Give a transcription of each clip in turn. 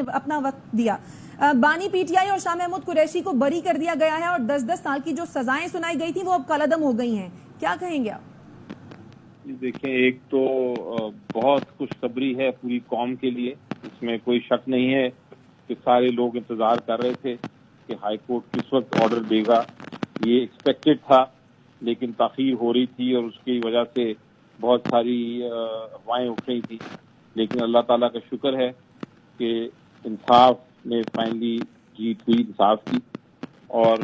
अपना वक्त दिया। बानी पीटीआई और शाह महमूद कुरैशी को बरी कर दिया गया है और 10-10 साल की जो सजाएं सुनाई गई थी वो अब कलअदम हो गई हैं, क्या कहेंगे आप? देखें, एक तो बहुत खुशखबरी है पूरी कौम के लिए, इसमें कोई शक नहीं है कि सारे लोग इंतजार कर रहे थे कि हाई कोर्ट किस वक्त ऑर्डर देगा। ये एक्सपेक्टेड था, लेकिन ताखीर हो रही थी और उसकी वजह से बहुत सारी अफवाहें उठ रही थी। लेकिन अल्लाह ताला का शुक्र है कि इंसाफ में फाइनली जीत हुई इंसाफ की, और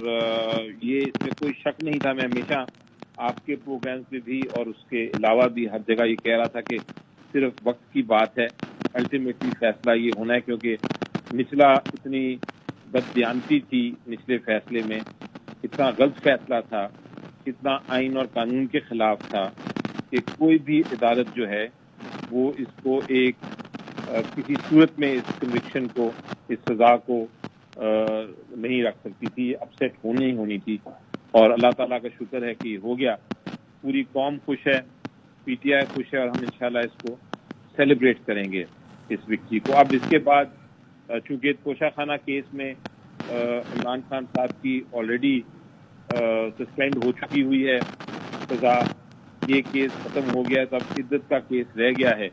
ये इसमें कोई शक नहीं था। मैं हमेशा आपके प्रोग्राम्स में भी और उसके अलावा भी हर जगह ये कह रहा था कि सिर्फ वक्त की बात है, अल्टीमेटली फैसला ये होना है, क्योंकि निचला इतनी बददियानती थी निचले फैसले में, इतना गलत फैसला था, इतना आइन और कानून के खिलाफ था कि कोई भी अदालत जो है वो इसको एक किसी सूरत में इस कन्विक्शन को, इस सजा को नहीं रख सकती थी, अपसेट होनी थी। और अल्लाह ताला का शुक्र है कि हो गया। पूरी कौम खुश है, पीटीआई खुश है, और हम इंशाल्लाह इसको सेलिब्रेट करेंगे इस विक्ट्री को। अब इसके बाद चूंकि कोशाखाना केस में इमरान खान साहब की ऑलरेडी सस्पेंड हो चुकी हुई है सजा, ये केस खत्म हो गया, तब इद्दत का केस रह गया है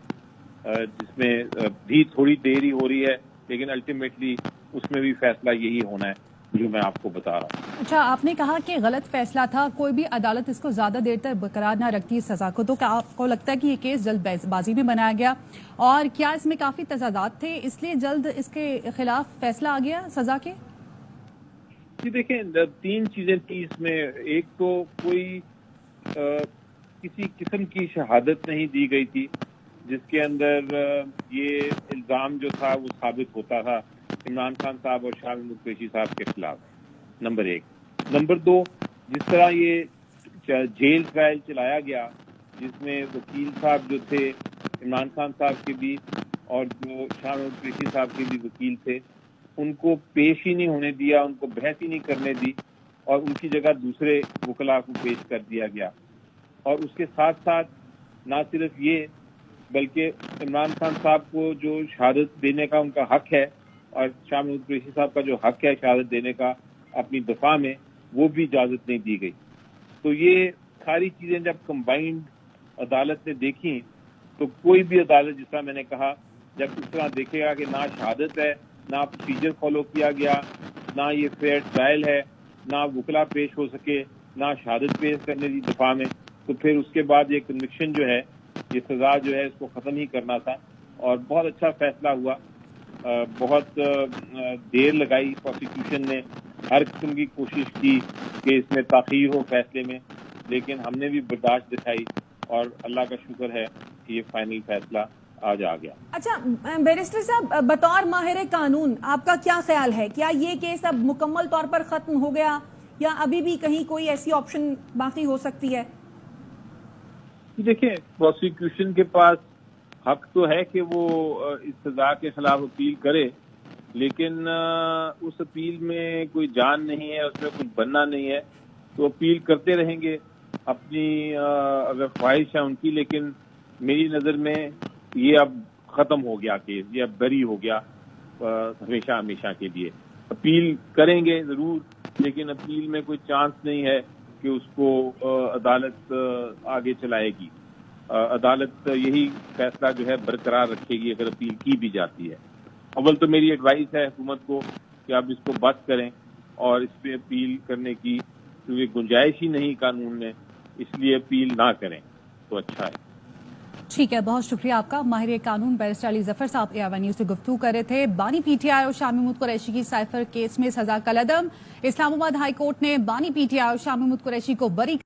जिसमें भी थोड़ी देरी हो रही है, लेकिन अल्टीमेटली उसमें भी फैसला यही होना है जो मैं आपको बता रहा हूँ। अच्छा, आपने कहा कि गलत फैसला था, कोई भी अदालत इसको ज्यादा देर तक बरकरार ना रखती इस सजा को, तो क्या आपको लगता है कि ये केस जल्दबाजी में बनाया गया, और क्या इसमें काफी तजादात थे इसलिए जल्द इसके खिलाफ फैसला आ गया सजा के? जी देखें, 3 चीजें थी इसमें। एक तो कोई किसी किस्म की शहादत नहीं दी गई थी जिसके अंदर ये इल्जाम जो था वो साबित होता था इमरान खान साहब और शाह महमूद कुरैशी साहब के खिलाफ, नंबर 1। नंबर 2, जिस तरह ये जेल ट्रायल चलाया गया जिसमें वकील साहब जो थे इमरान खान साहब के भी और जो शाह महमूद कुरैशी साहब के भी वकील थे, उनको पेश ही नहीं होने दिया, उनको बहस ही नहीं करने दी, और उनकी जगह दूसरे वकला को पेश कर दिया गया। और उसके साथ साथ ना सिर्फ ये, बल्कि इमरान खान साहब को जो शहादत देने का उनका हक है और शाह महमूद कुरैशी साहब का जो हक है शहादत देने का अपनी दफा में, वो भी इजाजत नहीं दी गई। तो ये सारी चीजें जब कंबाइंड अदालत ने देखी, तो कोई भी अदालत, जिस तरह मैंने कहा, जब इस तरह देखेगा कि ना शहादत है, ना प्रोसीजर फॉलो किया गया, ना ये फेयर ट्रायल है, ना वकला पेश हो सके, ना शहादत पेश करने की दफा में, तो फिर उसके बाद ये कन्विक्शन जो है, ये सजा जो है, इसको खत्म ही करना था। और बहुत अच्छा फैसला हुआ। बहुत देर लगाई प्रोसिक्यूशन ने, हर किस्म की कोशिश की कि इसमें ताखीर हो फैसले में, लेकिन हमने भी बर्दाश्त दिखाई और अल्लाह का शुक्र है कि ये फाइनल फैसला आज आ गया। अच्छा बैरिस्टर साहब, बतौर माहिर कानून आपका क्या ख्याल है, क्या ये केस अब मुकम्मल तौर पर खत्म हो गया या अभी भी कहीं कोई ऐसी ऑप्शन बाकी हो सकती है? देखिए, प्रोसिक्यूशन के पास हक तो है कि वो इस सजा के खिलाफ अपील करे, लेकिन उस अपील में कोई जान नहीं है, उसमें कुछ बनना नहीं है, तो अपील करते रहेंगे अपनी अगर ख्वाहिश है उनकी। लेकिन मेरी नज़र में ये अब खत्म हो गया केस, ये अब बरी हो गया हमेशा हमेशा के लिए। अपील करेंगे जरूर, लेकिन अपील में कोई चांस नहीं है कि उसको अदालत आगे चलाएगी। अदालत यही फैसला जो है बरकरार रखेगी अगर अपील की भी जाती है। अव्वल तो मेरी एडवाइस है हुकूमत को कि आप इसको बस करें, और इस पे अपील करने की क्योंकि गुंजाइश ही नहीं कानून में, इसलिए अपील ना करें तो अच्छा है। ठीक है, बहुत शुक्रिया आपका। माहिर कानून बैरिस्टर अली जफर साहब AIY न्यूज़ से गुफ्तगू कर रहे थे। बानी पीटीआई और शाह महमूद कुरैशी की साइफर केस में सजा कलअदम। इस्लामाबाद हाई कोर्ट ने बानी पीटीआई और शाह महमूद कुरैशी को बरी